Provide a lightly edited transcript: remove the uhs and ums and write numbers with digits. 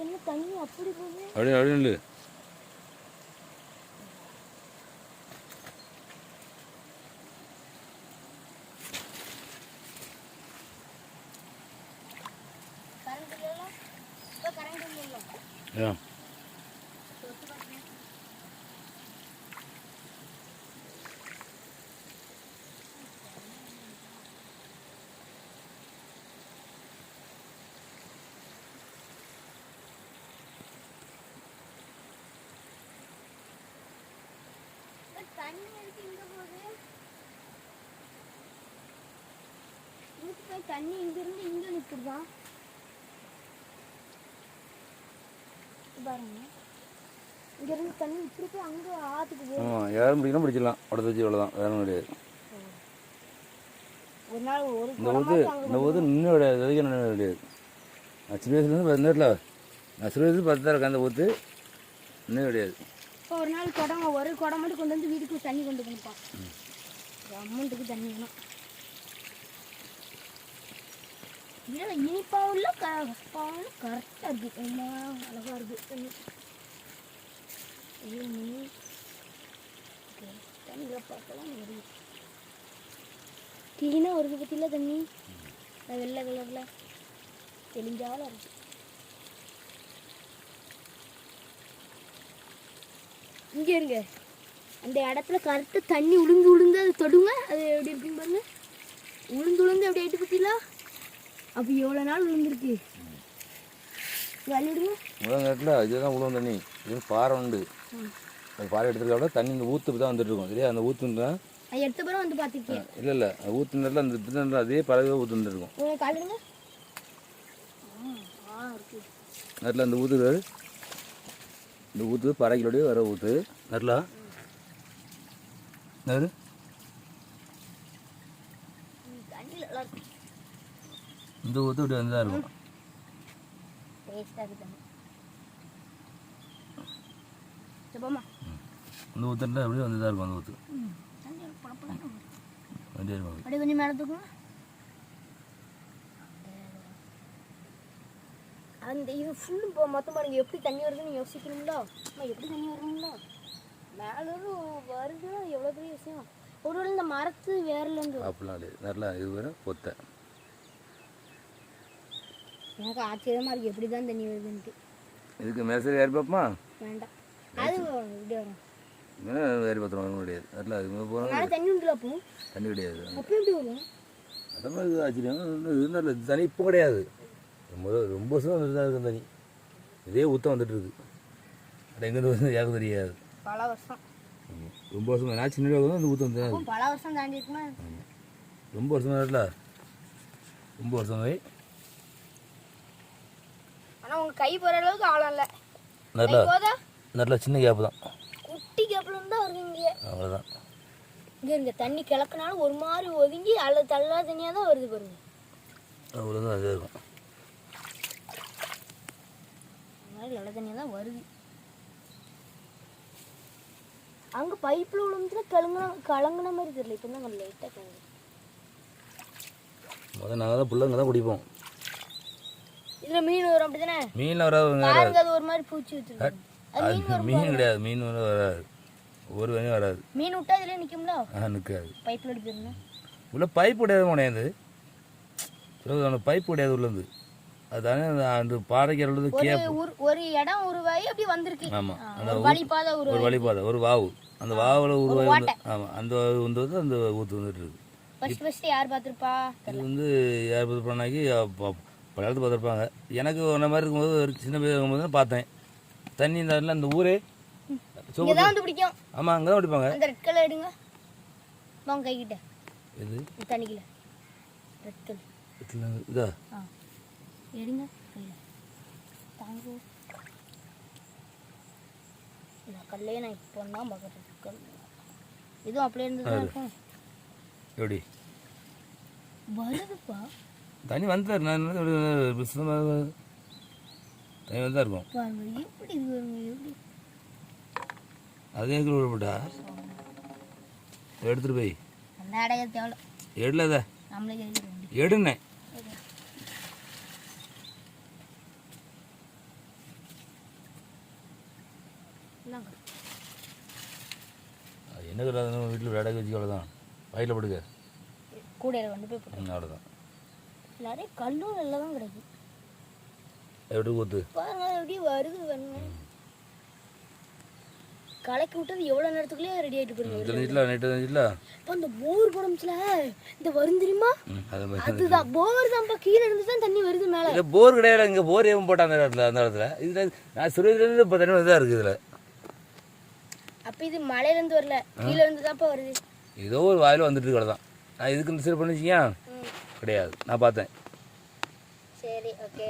என்ன தண்ணி அப்படி போகுது? அப்படியே அப்படியே இல்லை. தண்ணி இங்க இருந்து இங்க நிக்குதா பாருங்க. இங்க இருந்து தண்ணி இப்படி போய் அங்க ஆத்துக்கு போகும். ஆமா, யாரும் பிடிக்கணும் பிடிச்சிடலாம். உடச்சு வச்சு அவ்வளோதான், வேற ஒன்றும் கிடையாது. ஒரு நாள் ஒரு இந்த ஊது நின்று கிடையாது, எதுக்கு நின்று கிடையாது. நான் சின்ன வயசுலேருந்து நேரில் நான் சிறு வயசுல பார்த்து தான் இருக்கேன். அந்த ஊற்று இன்னும் கிடையாது. இப்போ ஒரு நாள் குடம் ஒரு குடம் மட்டும் கொண்டு வந்து வீட்டுக்கு தண்ணி கொண்டு கொடுப்பான். அமௌண்ட்டுக்கு தண்ணி வேணும். இதில் இனிப்பாவும் இல்லை கசப்பாவும் கரெக்டாக இருக்குது. எல்லாம் அழகாக இருக்குது தண்ணி. தண்ணியில் பார்க்கலாம் வருது. கிளீனாக வருது பற்றியில் தண்ணி. வெள்ளை கலரில் தெளிஞ்சாலும் இருக்குது. இங்கே இருங்க, அந்த இடத்துல கரெக்டாக தண்ணி உளுந்து அது தொடுங்க. அது எப்படி இருக்குன்னு பாருங்க. உளுந்து அப்படி ஆகிட்டு பற்றிலாம். அப்போ எவ்வளோ நாள் விழுந்துருக்கு வலிடுங்க. முதல் நேரத்தில் இதுதான் உழுவும் தண்ணி. இது பாறை உண்டு. அந்த பாறை எடுத்துருக்க தண்ணி இந்த ஊற்று தான் வந்துட்டு இருக்கும். சரியா, அந்த ஊற்றுன்றா எடுத்த பிறகு வந்து பார்த்துருக்கேன். இல்லை ஊற்று நேரத்தில் அந்த இது அதே பறவை ஊற்று வந்துருக்கும். காலிடுங்க நேரில் அந்த ஊற்று இந்த ஊற்று பறவைகளோடய வர ஊற்று நேரில் நேரு இந்த ஊற்று இப்படி வந்து தான் இருக்கும். இந்த ஊற்றுல அப்படியே வந்து தான் இருக்கும். அந்த ஊற்று வண்டியாக இருக்கும். அப்படியே கொஞ்சம் மேலே தூக்கும். அந்த இது ஃபுல்லும் இப்போ மொத்தம் பாருங்க எப்படி தண்ணி வருதுன்னு யோசிக்கணுங்களா? எப்படி தண்ணி வருங்களா? மேலே வருதுன்னா எவ்வளோ பெரிய விஷயம். ஒரு வேளை இந்த மரத்து வேர்லேருந்து அப்படிலாம் இல்லை. நல்லா இது வேறு பொத்தை. எனக்கு ஆச்சரியமாக இருக்குது எப்படி தான் தண்ணி வருதுன்ட்டு. இதுக்கு மேசரி ஏறி பார்ப்போமா? வேண்டாம், அது இப்படி வரும். ஏறி பார்த்துருவோம், ஒன்றும் கிடையாது. நல்லா இது போகிறோம். தண்ணி உண்டு. அப்போ தண்ணி கிடையாது. அப்போ எப்படி வரும்? அதெல்லாம் இது ஆச்சரியம். இது நல்ல தண்ணி இப்போ கிடையாது. ரொம்ப வருஷம் வந்துட்டு தான் இருக்கும் தண்ணி. இதே ஊற்றம் வந்துட்டு இருக்கு. அது எங்கேருந்து வருஷம் யாருக்கும் தெரியாது. பல வருஷம். ரொம்ப வருஷம் நான் சின்ன வந்து அந்த ஊற்றம் வந்து பல வருஷம் தாண்டி இருக்குமா? ரொம்ப வருஷம் இல்லை, ரொம்ப வருஷம் போய். ஆனால் உங்கள் கை போகிற அளவுக்கு ஆழம் இல்லை. நல்லா நல்லா சின்ன கேப்பு தான். குட்டி கேப்பில் இருந்தால் வருவீங்க. அவ்வளோதான். இங்கே இருங்க, தண்ணி கிளக்குனாலும் ஒரு மாதிரி ஒதுங்கி அல்லது தள்ளா தண்ணியாக தான் வருது பாருங்க. அவ்வளோதான் அதே இருக்கும். நல்ல தண்ணியாக தான் வருது. அங்கே பைப்பில் விழுந்துட்டு கலங்குன மாதிரி தெரியல. இப்போ தான் கொஞ்சம் லைட்டாக கலங்கு. முதல்ல நாங்கள் தான் பிள்ளைங்க தான் குடிப்போம். இதில் மீன் வரும் அப்படி தானே? மீன் வராது. அது ஒரு மாதிரி பூச்சி வச்சுருக்கு. மீன் கிடையாது. மீன் வராது. ஒரு வேலையும் வராது. மீன் விட்டா இதில் நிற்கும்ல? நிற்காது. பைப்பில் எடுத்துருந்தேன். உள்ள பைப் கிடையாது உடையாது. பைப் கிடையாது உள்ளது. அதுதானே அந்த பாறைக்கு உள்ளது ஒரு இடம் உருவாகி அப்படி வந்திருக்கு. ஆமாம், அந்த ஒரு வழிபாதை ஒரு வாவு. அந்த வாவில் உருவாகி ஆமாம் அந்த வந்து அந்த ஊற்று வந்துட்டு இருக்கு. ஃபர்ஸ்ட் யார் பார்த்துருப்பா? இது வந்து யார் பார்த்துருப்பானாக்கி பழத்து பார்த்துருப்பாங்க. எனக்கு ஒன்றை மாதிரி இருக்கும்போது ஒரு சின்ன பேர் இருக்கும்போது பார்த்தேன். தண்ணி இந்த அந்த ஊரே பிடிக்கும். ஆமாம், அங்கே தான் பிடிப்பாங்க. அந்த ரெட் கலர் எடுங்க வாங்க கைக்கிட்ட. இது தண்ணிக்கல ரெட் கலர் இதா எடுங்க கையில் தாங்க. இந்த கல்லையே நான் இப்போ தான் பார்க்குறேன். இதுவும் அப்படியே இருந்து தான் இருக்கும். எப்படி வருதுப்பா தண்ணி வந்துட்டார். நான் தண்ணி வந்து தான் இருக்கும். எப்படி இது வருங்க? எப்படி அதே விடப்பட்டா எடுத்துட்டு போய் அந்த அடைய தேவை எடுலதா நம்மளே எடுனேன். ஒரு இடக்கு வச்சு அவ்வளோதான் வயலில் படுக்க கூடையில் கொண்டு போய் போட்டு அவ்வளோதான் நிறைய கல்லும் நல்லா தான் கிடைக்கும் எப்படி ஊற்று பாருங்க எப்படி வருது வேணுங்க கலக்கி விட்டது எவ்வளோ நேரத்துக்குள்ளேயே ரெடி ஆகிட்டு போயிருங்க தெரிஞ்சிட்டல நைட்டு தெரிஞ்சிட்டல இப்போ அந்த போர் குடம்ஸ்ல இந்த வரும் தெரியுமா அதுதான் போர் தான்ப்பா கீழே இருந்து தான் தண்ணி வருது மேலே இல்லை போர் கிடையாது இங்கே போர் ஏன் போட்டால் அந்த இடத்துல அந்த இடத்துல இதில் நான் சிறுவதுலேருந்து இப்போ தண்ணி தான் இருக்குது இதில் அப்போ இது மலையிலேருந்து வரல கீழே இருந்து தான்ப்பா வருது ஏதோ ஒரு வாயில் வந்துட்டு கிடதான் நான் இதுக்கு இந்த சரி பண்ணிச்சிங்க கிடையாது நான் பார்த்தேன் சரி ஓகே